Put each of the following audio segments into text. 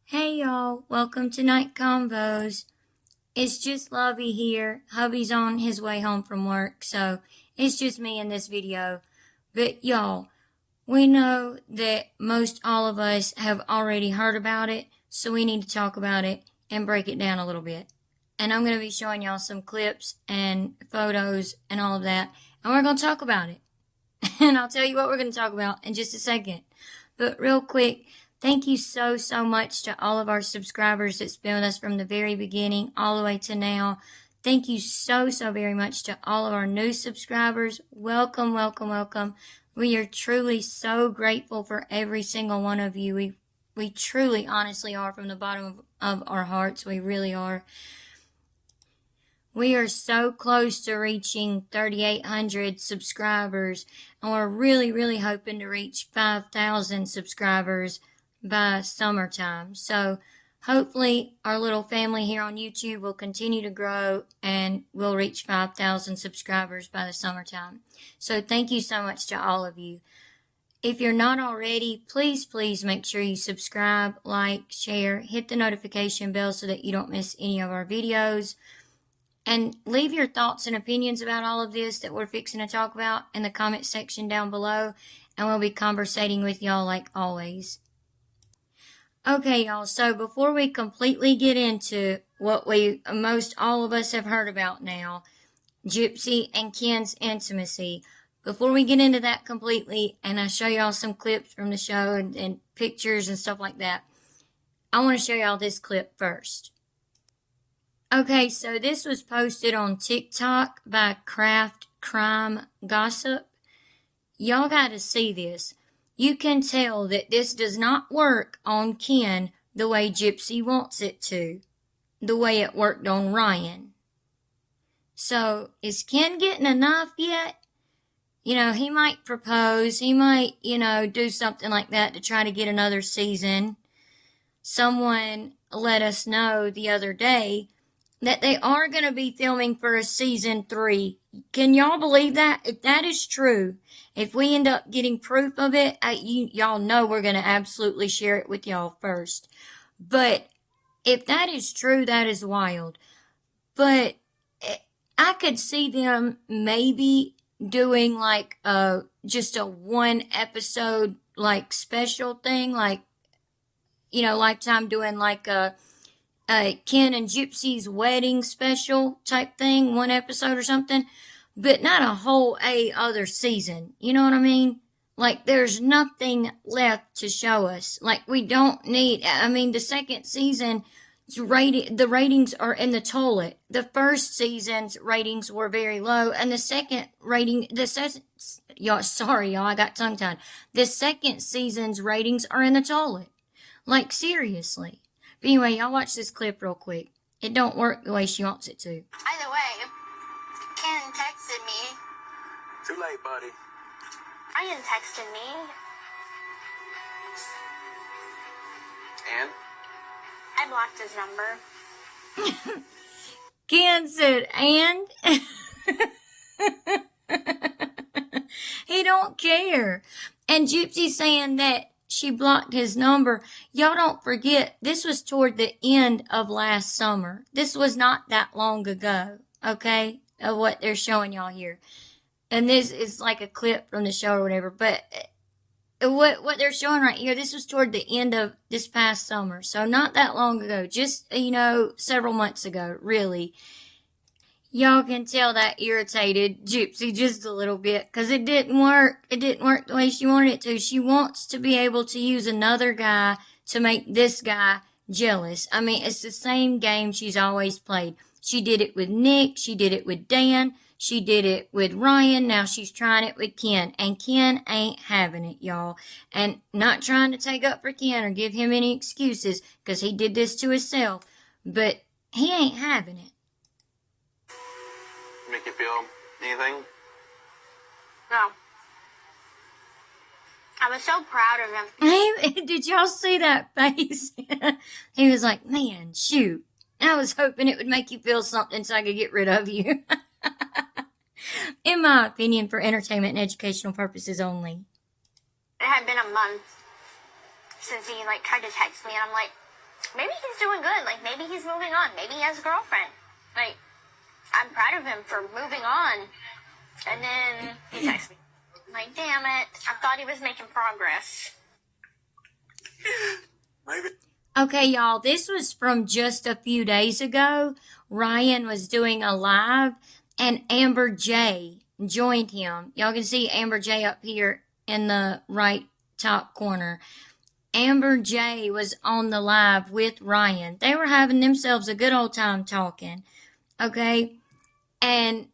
Hey y'all, welcome to Night Convos. It's just Lovey here. Hubby's on his way home from work, so it's just me in this video. But y'all, we know that most all of us have already heard about it, so we need to talk about it and break it down a little bit. And I'm going to be showing y'all some clips and photos and all of that, and we're going to talk about it. And I'll tell you what we're going to talk about in just a second. But real quick, thank you so much to all of our subscribers that's been with us from the very beginning all the way to now. Thank you so very much to all of our new subscribers. Welcome. We are truly so grateful for every single one of you. We truly, honestly are from the bottom of our hearts. We really are. We are so close to reaching 3,800 subscribers, and we're really hoping to reach 5,000 subscribers by summertime. So hopefully our little family here on YouTube will continue to grow and we'll reach 5,000 subscribers by the summertime. So thank you so much to all of you. If you're not already, please make sure you subscribe, like, share, hit the notification bell so that you don't miss any of our videos. And leave your thoughts and opinions about all of this that we're fixing to talk about in the comment section down below, and we'll be conversating with y'all like always. Okay, y'all, so before we completely get into what most all of us have heard about now, Gypsy and Ken's intimacy, before we get into that completely, and I show y'all some clips from the show and pictures and stuff like that, I want to show y'all this clip first. Okay, so this was posted on TikTok by Craft Crime Gossip. Y'all gotta see this. You can tell that this does not work on Ken the way Gypsy wants it to, the way it worked on Ryan. So, is Ken getting enough yet? You know, he might propose, he might, do something like that to try to get another season. Someone let us know the other day that they are going to be filming for a season 3. Can y'all believe that? If that is true, if we end up getting proof of it, y'all know we're going to absolutely share it with y'all first. But if that is true, that is wild. But I could see them maybe doing like just a 1 episode like special thing, like, Lifetime doing like a Ken and Gypsy's wedding special type thing, 1 episode or something, but not a whole other season. You know what I mean? Like, there's nothing left to show us. Like, we don't need, the second season, the ratings are in the toilet. The first season's ratings were very low, and the second rating, sorry y'all, I got tongue-tied. The second season's ratings are in the toilet. Like, seriously. But anyway, y'all watch this clip real quick. It don't work the way she wants it to. Either way, Ken texted me. Too late, buddy. Ryan texted me. And? I blocked his number. Ken said, and? He don't care. And Gypsy saying that she blocked his number. Y'all don't forget, this was toward the end of last summer. This was not that long ago, okay, of what they're showing y'all here. And this is like a clip from the show or whatever, but what they're showing right here, this was toward the end of this past summer. So not that long ago, just, several months ago, really. Y'all can tell that irritated Gypsy just a little bit, because it didn't work. It didn't work the way she wanted it to. She wants to be able to use another guy to make this guy jealous. It's the same game she's always played. She did it with Nick. She did it with Dan. She did it with Ryan. Now she's trying it with Ken. And Ken ain't having it, y'all. And not trying to take up for Ken or give him any excuses, because he did this to himself. But he ain't having it. Make you feel anything? No. I was so proud of him. Did y'all see that face? He was like, man, shoot. I was hoping it would make you feel something so I could get rid of you. In my opinion, for entertainment and educational purposes only. It had been a month since he tried to text me, and I'm like, maybe he's doing good. Like, maybe he's moving on. Maybe he has a girlfriend. Like, I'm proud of him for moving on. And then he texts me. I'm like, damn it. I thought he was making progress. Maybe. Okay, y'all, this was from just a few days ago. Ryan was doing a live, and Amber J joined him. Y'all can see Amber J up here in the right top corner. Amber J was on the live with Ryan. They were having themselves a good old time talking, okay? And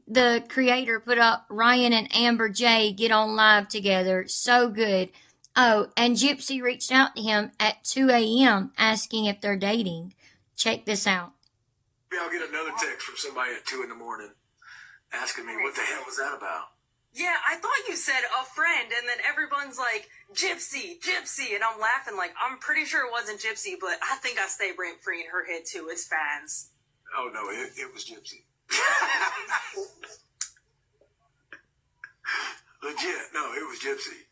the creator put up Ryan and Amber J get on live together. So good. Oh, and Gypsy reached out to him at 2 a.m. asking if they're dating. Check this out. Maybe I'll get another text from somebody at 2 in the morning asking me, what the hell was that about? Yeah, I thought you said a friend, and then everyone's like, Gypsy, Gypsy, and I'm laughing like, I'm pretty sure it wasn't Gypsy, but I think I stay rent-free in her head too. It's fans. Oh, no, it was Gypsy. Legit, no, it was Gypsy.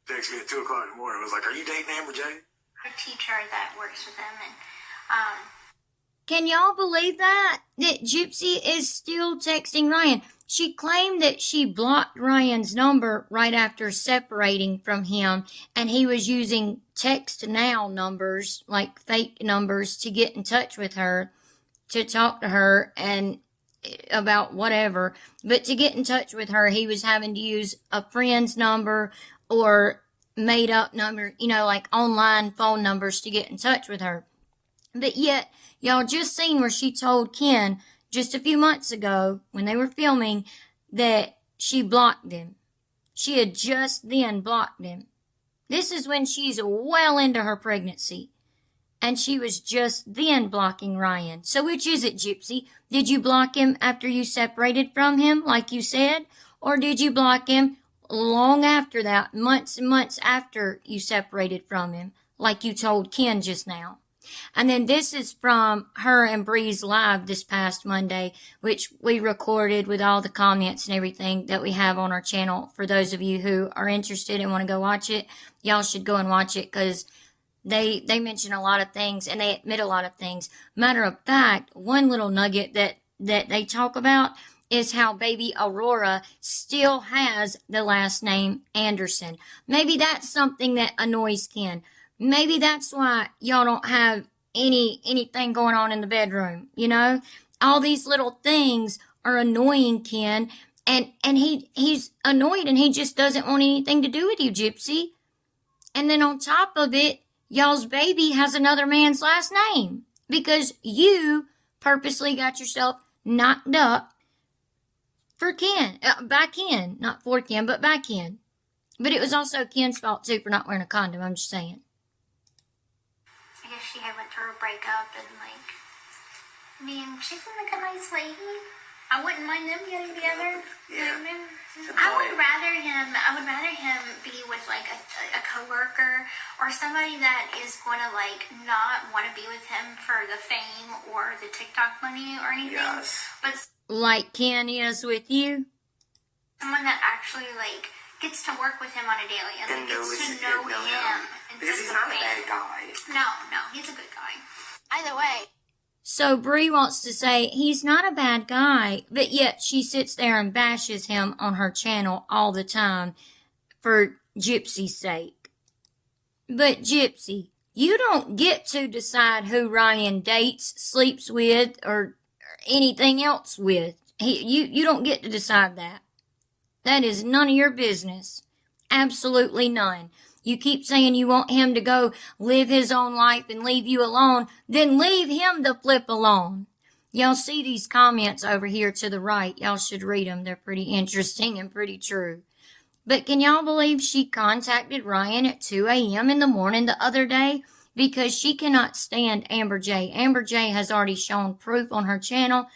Texted me at 2 o'clock in the morning. I was like, are you dating Amber J? A teacher that works with them, and Can y'all believe that? That Gypsy is still texting Ryan. She claimed that she blocked Ryan's number right after separating from him, and he was using text now numbers, like fake numbers, to get in touch with her, to talk to her and about whatever. But to get in touch with her, he was having to use a friend's number or made up number, like online phone numbers to get in touch with her. But yet, y'all just seen where she told Ken just a few months ago when they were filming that she blocked him. She had just then blocked him. This is when she's well into her pregnancy. And she was just then blocking Ryan. So which is it, Gypsy? Did you block him after you separated from him, like you said? Or did you block him long after that, months and months after you separated from him, like you told Ken just now? And then this is from her and Bree's live this past Monday, which we recorded with all the comments and everything that we have on our channel. For those of you who are interested and want to go watch it, y'all should go and watch it because they mention a lot of things and they admit a lot of things. Matter of fact, one little nugget that they talk about is how baby Aurora still has the last name Anderson. Maybe that's something that annoys Ken. Maybe that's why y'all don't have anything going on in the bedroom, All these little things are annoying Ken, and he's annoyed and he just doesn't want anything to do with you, Gypsy. And then on top of it, y'all's baby has another man's last name because you purposely got yourself knocked up for Ken, by Ken, not for Ken, but by Ken. But it was also Ken's fault too for not wearing a condom, I'm just saying. I guess she had went through a breakup, and she's like a nice lady. I wouldn't mind them getting together. Yeah. I would rather him be with like a coworker or somebody that is going to not want to be with him for the fame or the TikTok money or anything. Yes. But Like Ken is with you? someone that actually gets to work with him on a daily and gets to know him. Because he's not a bad guy. No, he's a good guy. Either way. So Bree wants to say he's not a bad guy, but yet she sits there and bashes him on her channel all the time for Gypsy's sake. But Gypsy, you don't get to decide who Ryan dates, sleeps with, or anything else with. You don't get to decide that. That is none of your business. Absolutely none. You keep saying you want him to go live his own life and leave you alone, then leave him the flip alone. Y'all see these comments over here to the right. Y'all should read them. They're pretty interesting and pretty true. But can y'all believe she contacted Ryan at 2 a.m. in the morning the other day? Because she cannot stand Amber J. Amber J has already shown proof on her channel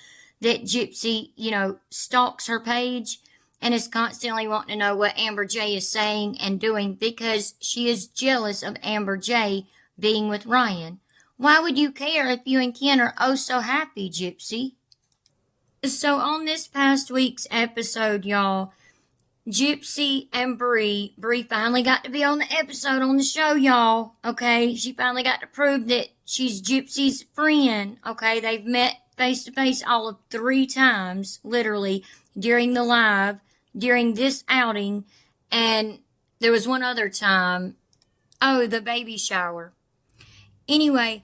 that Gypsy, stalks her page and is constantly wanting to know what Amber J is saying and doing because she is jealous of Amber J being with Ryan. Why would you care if you and Ken are oh so happy, Gypsy? So on this past week's episode, y'all, Gypsy and Bree finally got to be on the episode on the show, y'all. Okay, she finally got to prove that she's Gypsy's friend. Okay, they've met face to face all of 3 times, literally, during the live, during this outing, and there was one other time. Oh, the baby shower. Anyway,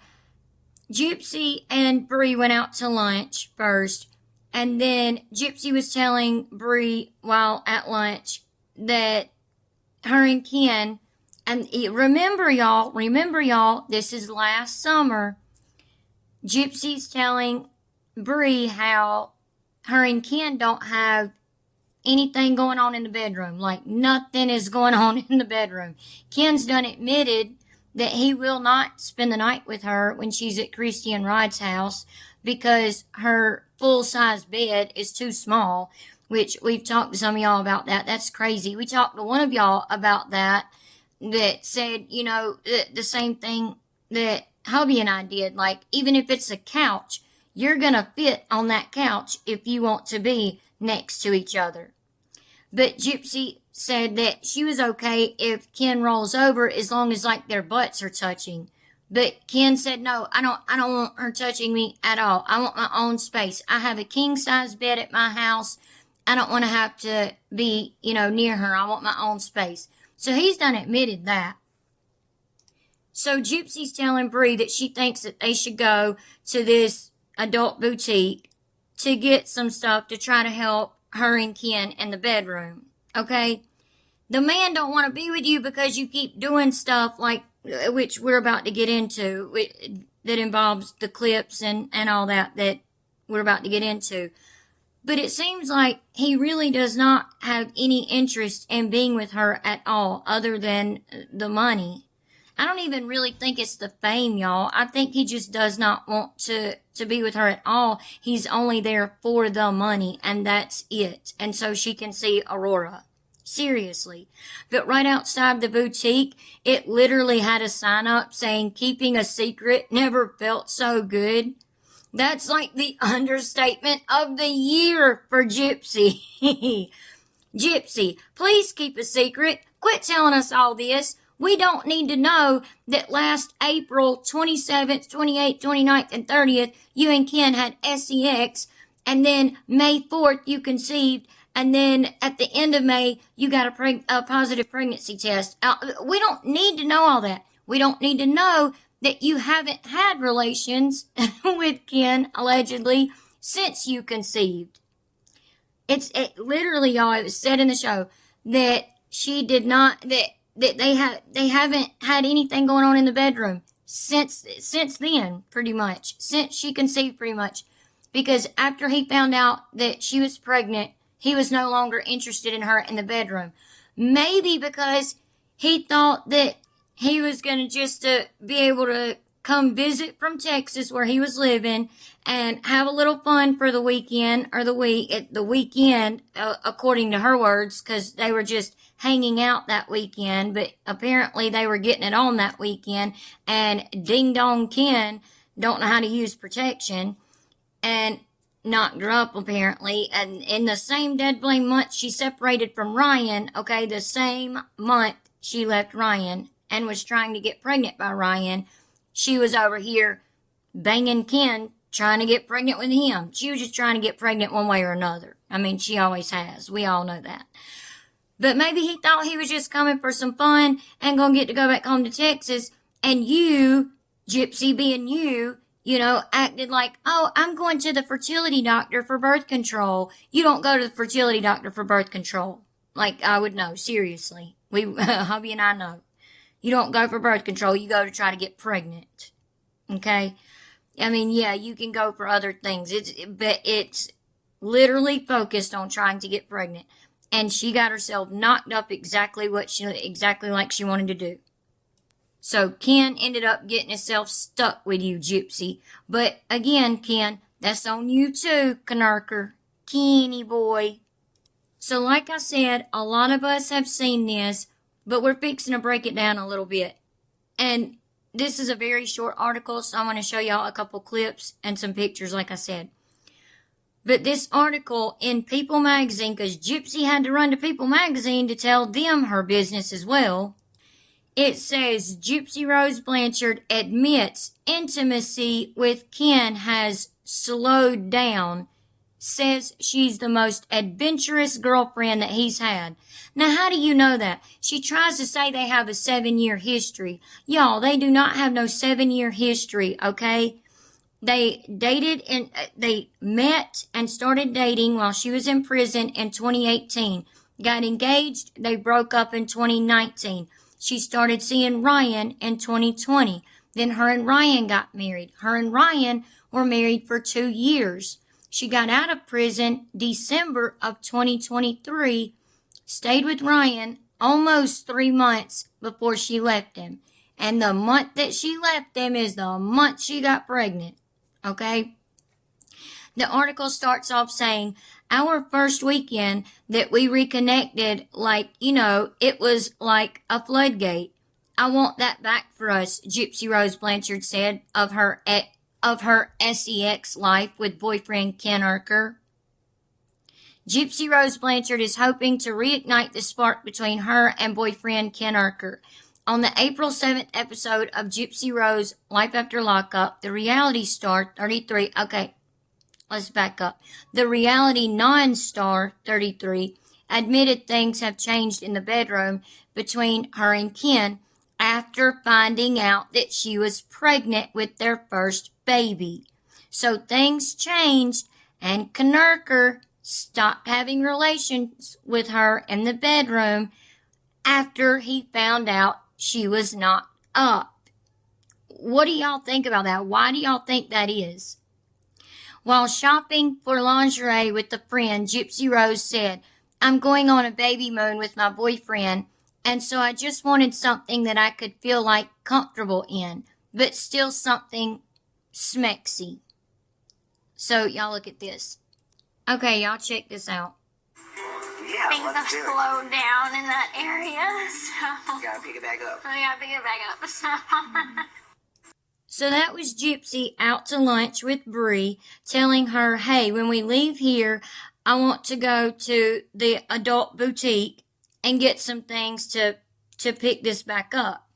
Gypsy and Bree went out to lunch first, and then Gypsy was telling Bree while at lunch that her and Ken, and remember y'all, this is last summer. Gypsy's telling Bree how her and Ken don't have anything going on in the bedroom. Like, nothing is going on in the bedroom. Ken's done admitted that he will not spend the night with her when she's at Christy and Rod's house because her full-size bed is too small, which we've talked to some of y'all about that. That's crazy. We talked to one of y'all about that said, you know, the same thing that hubby and I did. Like, even if it's a couch, you're gonna fit on that couch if you want to be next to each other. But Gypsy said that she was okay if Ken rolls over as long as, like, their butts are touching. But Ken said, no, I don't want her touching me at all. I want my own space. I have a king-size bed at my house. I don't want to have to be, you know, near her. I want my own space. So he's done admitted that. So Gypsy's telling Bree that she thinks that they should go to this adult boutique to get some stuff to try to help her and Ken in the bedroom. Okay? The man don't want to be with you because you keep doing stuff like, which we're about to get into, that involves the clips and all that we're about to get into. But it seems like he really does not have any interest in being with her at all, other than the money. I don't even really think it's the fame, y'all. I think he just does not want to be with her at all. He's only there for the money, and that's it. And so she can see Aurora. Seriously. But right outside the boutique, it literally had a sign up saying, keeping a secret never felt so good. That's like the understatement of the year for Gypsy. Gypsy, please keep a secret. Quit telling us all this. We don't need to know that last April 27th, 28th, 29th, and 30th, you and Ken had sex, and then May 4th, you conceived, and then at the end of May, you got a positive pregnancy test. We don't need to know all that. We don't need to know that you haven't had relations with Ken, allegedly, since you conceived. It literally, y'all, it was said in the show that she did not, that they haven't had anything going on in the bedroom since then, pretty much. Since she conceived, pretty much. Because after he found out that she was pregnant, he was no longer interested in her in the bedroom. Maybe because he thought that he was going to just be able to come visit from Texas where he was living and have a little fun for the weekend, or the weekend, according to her words, because they were just hanging out that weekend, but apparently they were getting it on that weekend, and Ding Dong Ken don't know how to use protection and knocked her up, apparently. And in the same dead blame month she separated from Ryan, okay, the same month she left Ryan and was trying to get pregnant by Ryan, she was over here banging Ken, trying to get pregnant with him. She was just trying to get pregnant one way or another. I mean, she always has. We all know that. But maybe he thought he was just coming for some fun and gonna get to go back home to Texas, and you, Gypsy being you know, acted like, oh, I'm going to the fertility doctor for birth control. You don't go to the fertility doctor for birth control. Like, I would know, seriously. Hubby and I know. You don't go for birth control, you go to try to get pregnant. Okay? I mean, yeah, you can go for other things. But it's literally focused on trying to get pregnant. And she got herself knocked up exactly like she wanted to do. So Ken ended up getting himself stuck with you, Gypsy. But again, Ken, that's on you too, Knurker. Kenny boy. So like I said, a lot of us have seen this, but we're fixing to break it down a little bit. And this is a very short article, so I'm going to show y'all a couple clips and some pictures, like I said. But this article in People magazine, because Gypsy had to run to People magazine to tell them her business as well, it says Gypsy Rose Blanchard admits intimacy with Ken has slowed down, says she's the most adventurous girlfriend that he's had. Now, how do you know that? She tries to say they have a 7-year history. Y'all, they do not have no 7-year history, okay? They dated and they met and started dating while she was in prison in 2018. Got engaged. They broke up in 2019. She started seeing Ryan in 2020. Then her and Ryan got married. Her and Ryan were married for 2 years. She got out of prison December of 2023, stayed with Ryan almost 3 months before she left him. And the month that she left him is the month she got pregnant. Okay? The article starts off saying, our first weekend that we reconnected, it was like a floodgate. I want that back for us, Gypsy Rose Blanchard said of her sex life with boyfriend Ken Urker. Gypsy Rose Blanchard is hoping to reignite the spark between her and boyfriend Ken Urker. On the April 7th episode of Gypsy Rose Life After Lockup, the reality star 33, let's back up. The reality non-star 33 admitted things have changed in the bedroom between her and Ken after finding out that she was pregnant with their first baby. So things changed and Ken Urker stopped having relations with her in the bedroom after he found out she was not up. What do y'all think about that? Why do y'all think that is? While shopping for lingerie with a friend, Gypsy Rose said, I'm going on a baby moon with my boyfriend, and so I just wanted something that I could feel like comfortable in, but still something smexy. So y'all look at this. Okay, y'all check this out. Yeah, things have slowed down in that area, so... You gotta pick it back up. I gotta pick it back up, so... So that was Gypsy out to lunch with Bree, telling her, hey, when we leave here, I want to go to the adult boutique and get some things to pick this back up.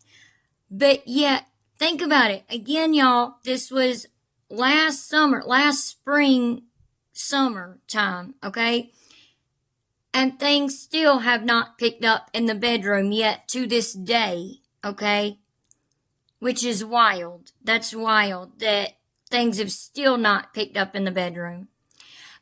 But yet, think about it. Again, y'all, this was last spring, summer time, okay? And things still have not picked up in the bedroom yet to this day, okay? Which is wild. That's wild that things have still not picked up in the bedroom.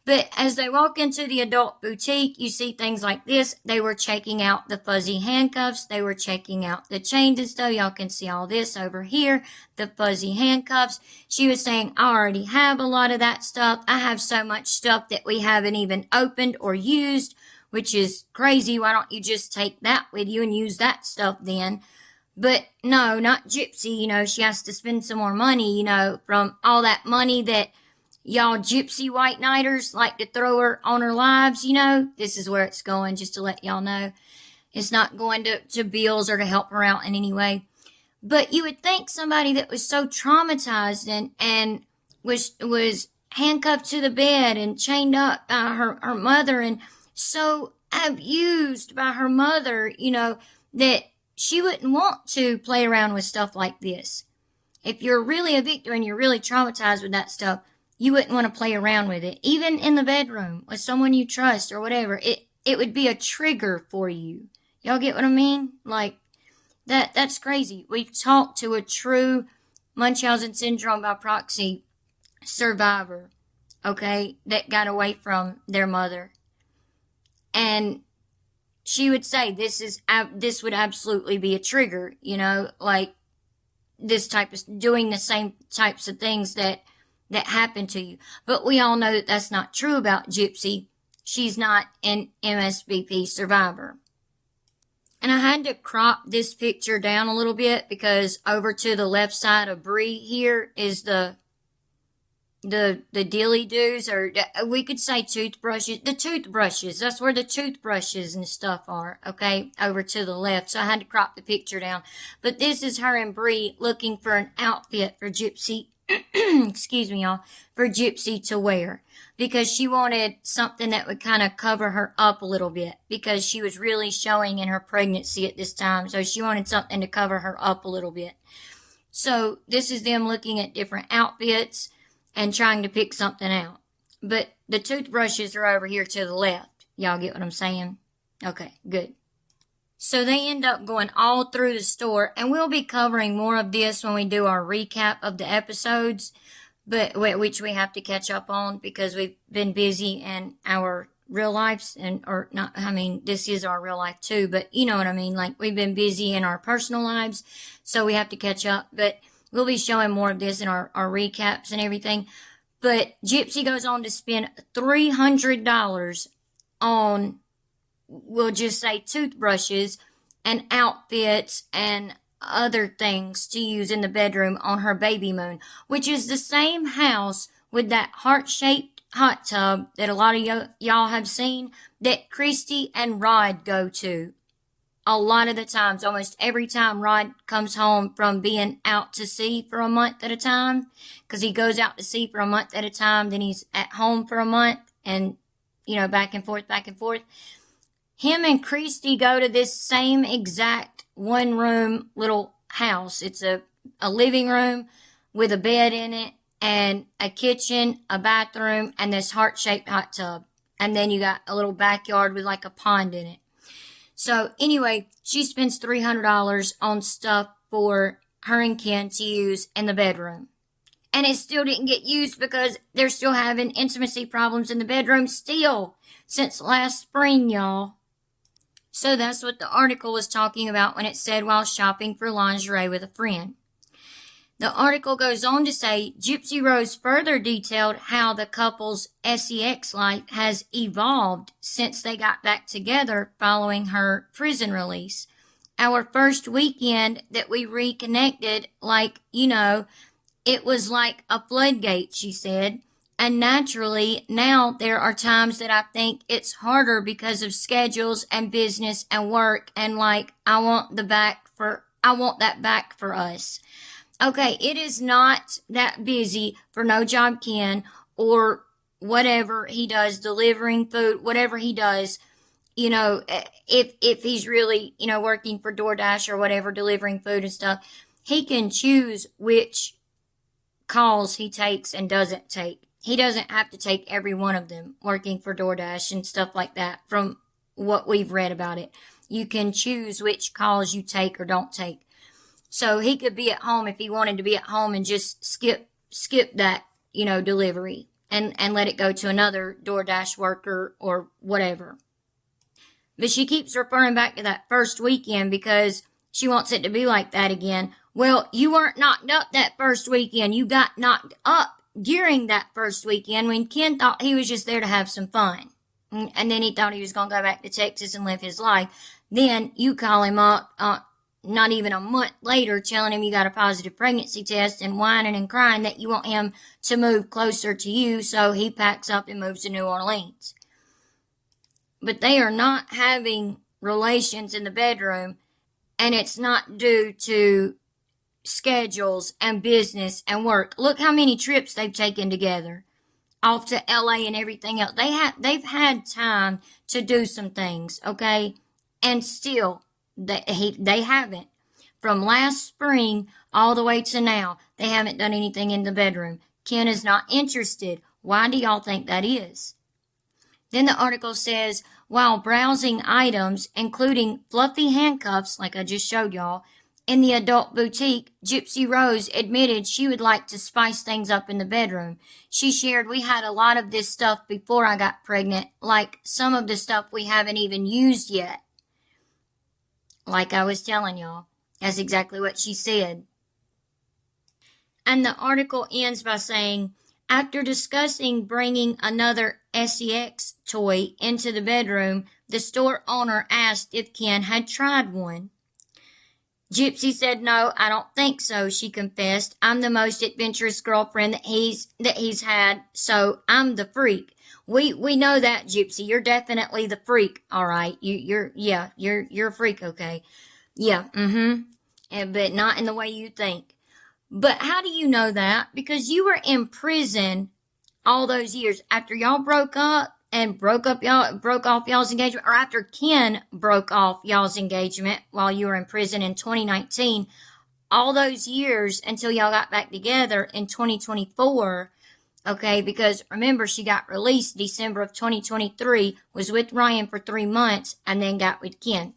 But as they walk into the adult boutique, you see things like this. They were checking out the fuzzy handcuffs. They were checking out the chains and stuff. Y'all can see all this over here, the fuzzy handcuffs. She was saying, I already have a lot of that stuff. I have so much stuff that we haven't even opened or used, which is crazy. Why don't you just take that with you and use that stuff then? But no, not Gypsy. She has to spend some more money, from all that money that y'all Gypsy white nighters like to throw her on her lives, This is where it's going, just to let y'all know. It's not going to bills or to help her out in any way. But you would think somebody that was so traumatized and was handcuffed to the bed and chained up by her mother and so abused by her mother, that she wouldn't want to play around with stuff like this. If you're really a victim and you're really traumatized with that stuff, you wouldn't want to play around with it. Even in the bedroom with someone you trust or whatever, it would be a trigger for you. Y'all get what I mean? Like, that's crazy. We've talked to a true Munchausen syndrome by proxy survivor, okay, that got away from their mother. And she would say this would absolutely be a trigger, like this type of, doing the same types of things that happen to you. But we all know that that's not true about Gypsy. She's not an MSBP survivor. And I had to crop this picture down a little bit because over to the left side of Bree here is the dilly-doos, or we could say toothbrushes. The toothbrushes, that's where the toothbrushes and stuff are, okay, over to the left. So I had to crop the picture down. But this is her and Bree looking for an outfit for Gypsy excuse me, y'all, for Gypsy to wear because she wanted something that would kind of cover her up a little bit because she was really showing in her pregnancy at this time. So she wanted something to cover her up a little bit. So this is them looking at different outfits and trying to pick something out. But the toothbrushes are over here to the left. Y'all get what I'm saying? Okay, good. So they end up going all through the store, and we'll be covering more of this when we do our recap of the episodes, but which we have to catch up on because we've been busy in our real lives this is our real life too, but you know what I mean? Like we've been busy in our personal lives, so we have to catch up, but we'll be showing more of this in our recaps and everything. But Gypsy goes on to spend $300 on, we'll just say, toothbrushes and outfits and other things to use in the bedroom on her baby moon, which is the same house with that heart-shaped hot tub that a lot of y'all have seen that Christy and Rod go to. A lot of the times, almost every time Rod comes home from being out to sea for a month at a time, because he goes out to sea for a month at a time, then he's at home for a month, and, back and forth. Him and Christy go to this same exact one-room little house. It's a living room with a bed in it, and a kitchen, a bathroom, and this heart-shaped hot tub. And then you got a little backyard with like a pond in it. So anyway, she spends $300 on stuff for her and Ken to use in the bedroom. And it still didn't get used because they're still having intimacy problems in the bedroom still since last spring, y'all. So that's what the article was talking about when it said while shopping for lingerie with a friend. The article goes on to say Gypsy Rose further detailed how the couple's sex life has evolved since they got back together following her prison release. Our first weekend that we reconnected, it was like a floodgate, she said. And naturally, now there are times that I think it's harder because of schedules and business and work and I want that back for us. Okay, it is not that busy for No Job Ken or whatever he does, delivering food, whatever he does, if he's really, working for DoorDash or whatever, delivering food and stuff, he can choose which calls he takes and doesn't take. He doesn't have to take every one of them working for DoorDash and stuff like that from what we've read about it. You can choose which calls you take or don't take. So he could be at home if he wanted to be at home and just skip that, delivery and let it go to another DoorDash worker or whatever. But she keeps referring back to that first weekend because she wants it to be like that again. Well, you weren't knocked up that first weekend. You got knocked up during that first weekend when Ken thought he was just there to have some fun. And then he thought he was going to go back to Texas and live his life. Then you call him up, not even a month later, telling him you got a positive pregnancy test and whining and crying that you want him to move closer to you, so he packs up and moves to New Orleans. But they are not having relations in the bedroom, and it's not due to schedules and business and work. Look how many trips they've taken together off to LA and everything else. They've had time to do some things, okay? And still, they haven't. From last spring all the way to now, they haven't done anything in the bedroom. Ken is not interested. Why do y'all think that is? Then the article says, while browsing items, including fluffy handcuffs, like I just showed y'all, in the adult boutique, Gypsy Rose admitted she would like to spice things up in the bedroom. She shared, we had a lot of this stuff before I got pregnant, like some of the stuff we haven't even used yet. Like I was telling y'all. That's exactly what she said. And the article ends by saying, after discussing bringing another sex toy into the bedroom, the store owner asked if Ken had tried one. Gypsy said, no, I don't think so, she confessed. I'm the most adventurous girlfriend that he's had, so I'm the freak. We know that, Gypsy. You're definitely the freak, all right. You're a freak, okay? Yeah, but not in the way you think. But how do you know that? Because you were in prison all those years after y'all broke off y'all's engagement, or after Ken broke off y'all's engagement while you were in prison in 2019, all those years until y'all got back together in 2024. Okay, because remember, she got released December of 2023, was with Ryan for 3 months, and then got with Ken.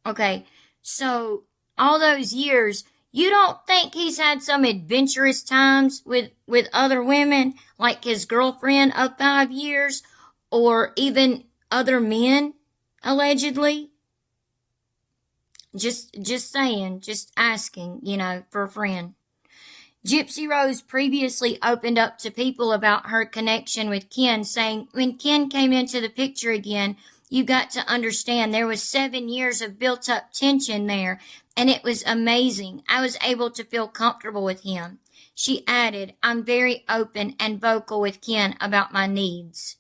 Okay, so all those years, you don't think he's had some adventurous times with other women, like his girlfriend of 5 years, or even other men, allegedly? Just saying, just asking, for a friend. Gypsy Rose previously opened up to people about her connection with Ken, saying, when Ken came into the picture again, you got to understand there was 7 years of built up tension there, and it was amazing. I was able to feel comfortable with him. She added, I'm very open and vocal with Ken about my needs.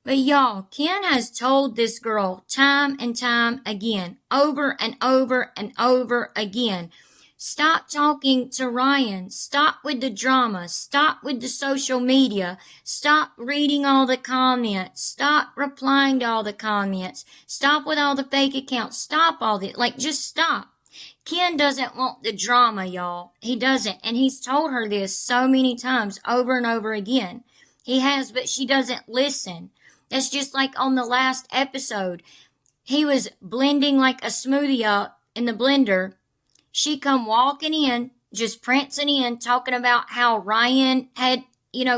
But y'all, Ken has told this girl time and time again, over and over and over again, stop talking to Ryan. Stop with the drama. Stop with the social media. Stop reading all the comments. Stop replying to all the comments. Stop with all the fake accounts. Stop all that. Just stop. Ken doesn't want the drama, y'all. He doesn't. And he's told her this so many times over and over again. He has, but she doesn't listen. That's just like on the last episode. He was blending like a smoothie up in the blender. She come walking in, just prancing in, talking about how Ryan had,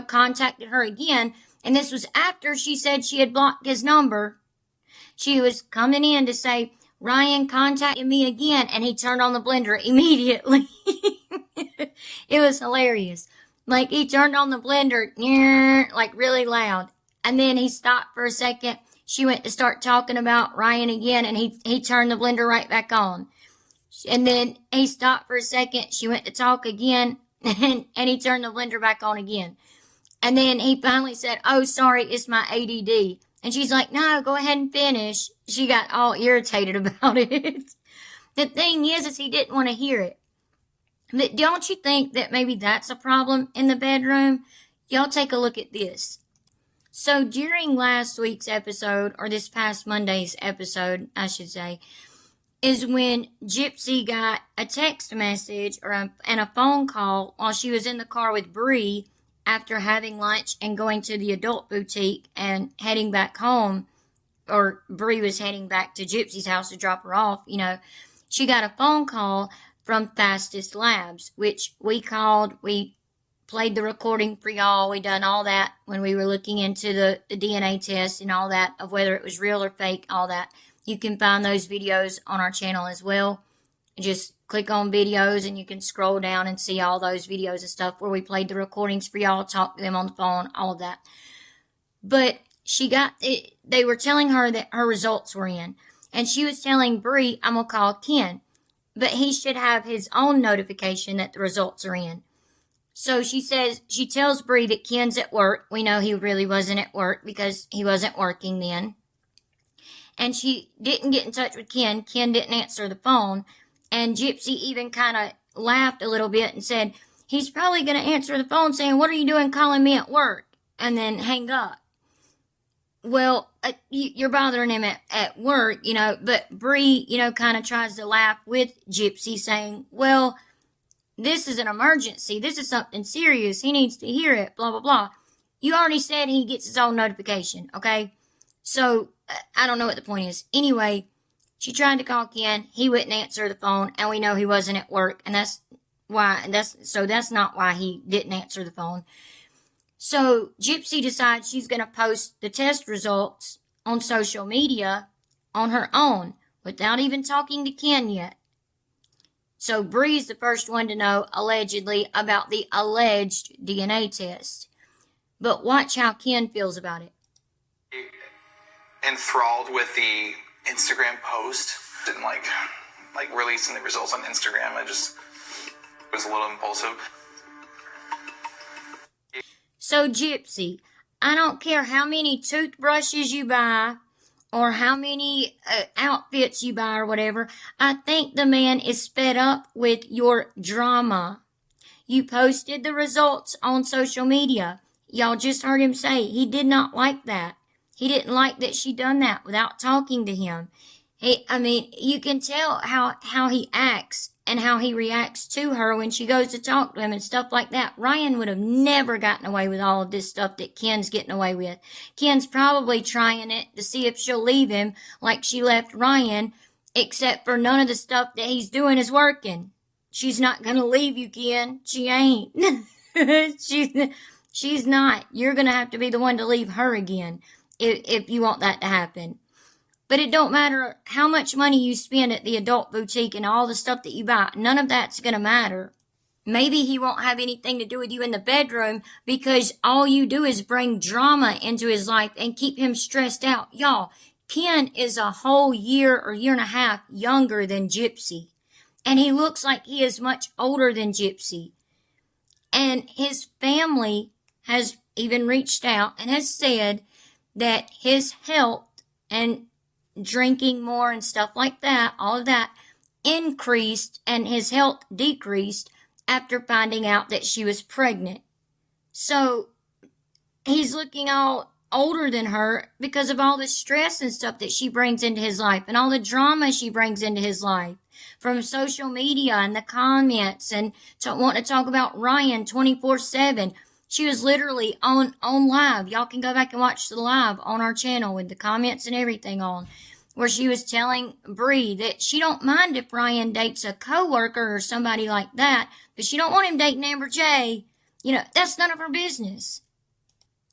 contacted her again. And this was after she said she had blocked his number. She was coming in to say, Ryan contacted me again, and he turned on the blender immediately. It was hilarious. He turned on the blender, really loud. And then he stopped for a second. She went to start talking about Ryan again, and he turned the blender right back on. And then he stopped for a second. She went to talk again, and he turned the blender back on again. And then he finally said, oh, sorry, it's my ADD. And she's like, no, go ahead and finish. She got all irritated about it. The thing is he didn't want to hear it. But don't you think that maybe that's a problem in the bedroom? Y'all take a look at this. So during last week's episode, or this past Monday's episode, I should say, is when Gypsy got a text message and a phone call while she was in the car with Bree after having lunch and going to the adult boutique and heading back home, or Bree was heading back to Gypsy's house to drop her off. She got a phone call from Fastest Labs, which we called. We played the recording for y'all. We done all that when we were looking into the DNA test and all that, of whether it was real or fake, all that. You can find those videos on our channel as well. Just click on videos and you can scroll down and see all those videos and stuff where we played the recordings for y'all, talked to them on the phone, all of that. But they were telling her that her results were in. And she was telling Bree, I'm going to call Ken. But he should have his own notification that the results are in. So she tells Bree that Ken's at work. We know he really wasn't at work because he wasn't working then. And she didn't get in touch with Ken. Ken didn't answer the phone. And Gypsy even kind of laughed a little bit and said, he's probably going to answer the phone saying, what are you doing calling me at work? And then hang up. Well, you're bothering him at work, but Bree, kind of tries to laugh with Gypsy saying, well, this is an emergency. This is something serious. He needs to hear it, blah, blah, blah. You already said he gets his own notification, okay? So, I don't know what the point is. Anyway, she tried to call Ken. He wouldn't answer the phone, and we know he wasn't at work, and that's not why he didn't answer the phone. So, Gypsy decides she's going to post the test results on social media on her own without even talking to Ken yet. So, Bree's the first one to know, allegedly, about the alleged DNA test. But watch how Ken feels about it. Enthralled with the Instagram post and like releasing the results on Instagram. It was a little impulsive. So Gypsy, I don't care how many toothbrushes you buy or how many outfits you buy or whatever. I think the man is fed up with your drama. You posted the results on social media. Y'all just heard him say he did not like that. He didn't like that she done that without talking to him. You can tell how he acts and how he reacts to her when she goes to talk to him and stuff like that. Ryan would have never gotten away with all of this stuff that Ken's getting away with. Ken's probably trying it to see if she'll leave him like she left Ryan, except for none of the stuff that he's doing is working. She's not going to leave you, Ken. She ain't. She's not. You're going to have to be the one to leave her again if you want that to happen. But it don't matter how much money you spend at the adult boutique and all the stuff that you buy. None of that's going to matter. Maybe he won't have anything to do with you in the bedroom because all you do is bring drama into his life and keep him stressed out. Y'all, Ken is a whole year or year and a half younger than Gypsy. And he looks like he is much older than Gypsy. And his family has even reached out and has said that his health and drinking more and stuff like that, all of that, increased and his health decreased after finding out that she was pregnant. So he's looking all older than her because of all the stress and stuff that she brings into his life and all the drama she brings into his life from social media and the comments and wanting to talk about Ryan 24/7. She was literally on live. Y'all can go back and watch the live on our channel with the comments and everything on, where she was telling Bree that she don't mind if Ryan dates a coworker or somebody like that, but she don't want him dating Amber J. That's none of her business.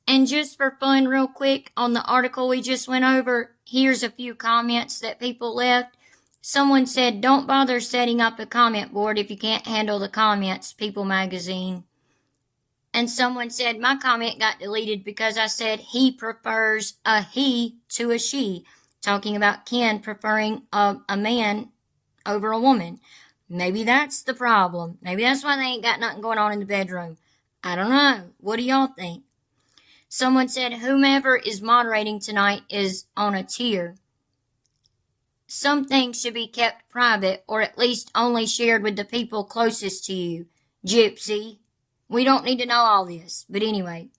And just for fun, real quick, on the article we just went over, here's a few comments that people left. Someone said, don't bother setting up a comment board if you can't handle the comments, People Magazine. And someone said, my comment got deleted because I said he prefers a he to a she, talking about Ken preferring a man over a woman. Maybe that's the problem. Maybe that's why they ain't got nothing going on in the bedroom. I don't know. What do y'all think? Someone said, whomever is moderating tonight is on a tier. Some things should be kept private or at least only shared with the people closest to you. Gypsy. We don't need to know all this. But anyway,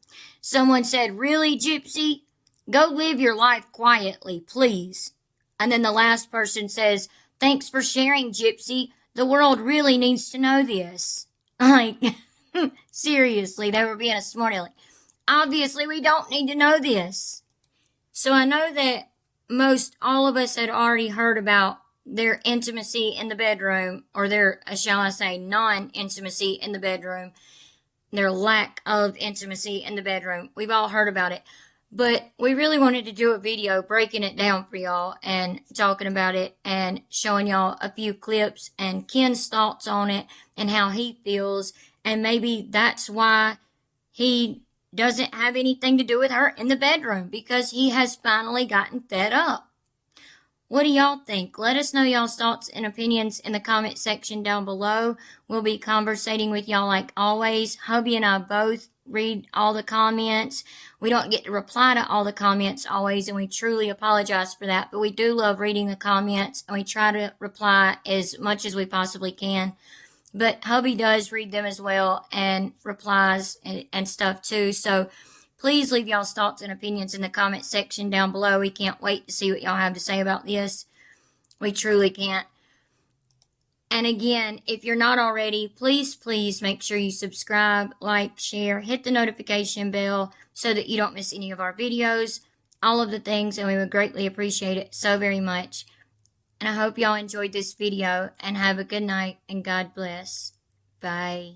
someone said, really, Gypsy? Go live your life quietly, please. And then the last person says, thanks for sharing, Gypsy. The world really needs to know this. Seriously, they were being a smarty aleck. Obviously, we don't need to know this. So I know that most all of us had already heard about their intimacy in the bedroom, or their, shall I say, non-intimacy in the bedroom, their lack of intimacy in the bedroom. We've all heard about it. But we really wanted to do a video breaking it down for y'all and talking about it and showing y'all a few clips and Ken's thoughts on it and how he feels. And maybe that's why he doesn't have anything to do with her in the bedroom, because he has finally gotten fed up. What do y'all think? Let us know y'all's thoughts and opinions in the comment section down below. We'll be conversating with y'all like always. Hubby and I both read all the comments. We don't get to reply to all the comments always, and we truly apologize for that. But we do love reading the comments, and we try to reply as much as we possibly can. But hubby does read them as well and replies and stuff too. So please leave y'all's thoughts and opinions in the comment section down below. We can't wait to see what y'all have to say about this. We truly can't. And again, if you're not already, please make sure you subscribe, like, share, hit the notification bell so that you don't miss any of our videos, all of the things, and we would greatly appreciate it so very much. And I hope y'all enjoyed this video, and have a good night, and God bless. Bye.